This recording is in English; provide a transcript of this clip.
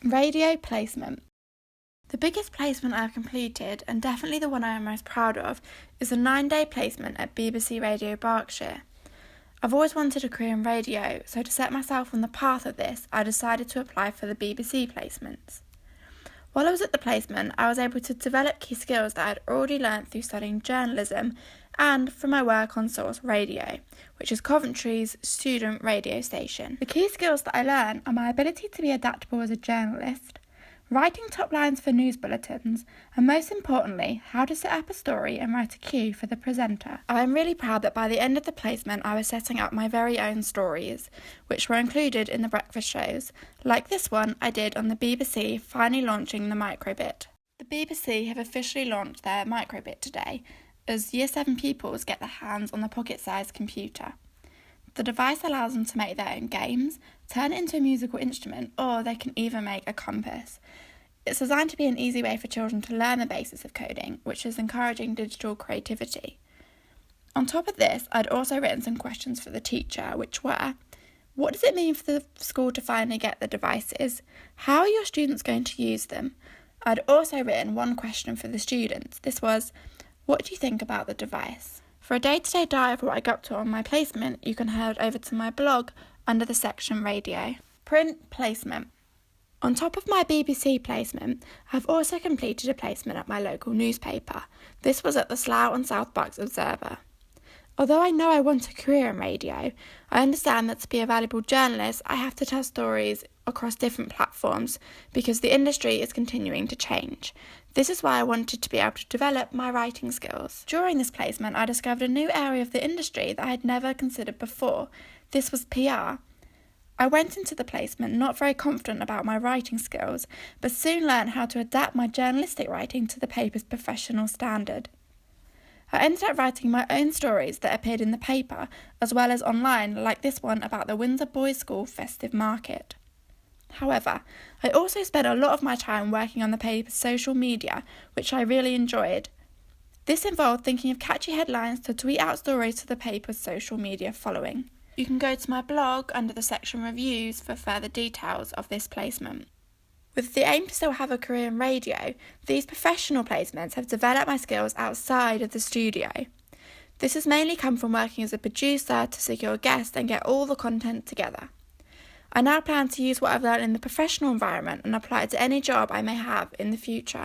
Radio placement. The biggest placement I've completed, and definitely the one I am most proud of, is a 9-day placement at BBC Radio Berkshire. I've always wanted a career in radio, so to set myself on the path of this, I decided to apply for the BBC placements. While I was at the placement, I was able to develop key skills that I had already learnt through studying journalism and from my work on Source Radio, which is Coventry's student radio station. The key skills that I learned are my ability to be adaptable as a journalist, writing top lines for news bulletins, and most importantly, how to set up a story and write a cue for the presenter. I am really proud that by the end of the placement I was setting up my very own stories, which were included in the breakfast shows, like this one I did on the BBC finally launching the Microbit. The BBC have officially launched their Microbit today, as Year 7 pupils get their hands on the pocket-sized computer. The device allows them to make their own games, turn it into a musical instrument, or they can even make a compass. It's designed to be an easy way for children to learn the basics of coding, which is encouraging digital creativity. On top of this, I'd also written some questions for the teacher, which were: what does it mean for the school to finally get the devices? How are your students going to use them? I'd also written one question for the students. This was: what do you think about the device? For a day-to-day dive of what I got up to on my placement, you can head over to my blog under the section Radio. Print placement. On top of my BBC placement, I've also completed a placement at my local newspaper. This was at the Slough and South Bucks Observer. Although I know I want a career in radio, I understand that to be a valuable journalist, I have to tell stories across different platforms because the industry is continuing to change. This is why I wanted to be able to develop my writing skills. During this placement, I discovered a new area of the industry that I had never considered before. This was PR. I went into the placement not very confident about my writing skills, but soon learned how to adapt my journalistic writing to the paper's professional standard. I ended up writing my own stories that appeared in the paper, as well as online, like this one about the Windsor Boys' School festive market. However, I also spent a lot of my time working on the paper's social media, which I really enjoyed. This involved thinking of catchy headlines to tweet out stories to the paper's social media following. You can go to my blog under the section Reviews for further details of this placement. With the aim to still have a career in radio, these professional placements have developed my skills outside of the studio. This has mainly come from working as a producer to secure guests and get all the content together. I now plan to use what I've learned in the professional environment and apply it to any job I may have in the future.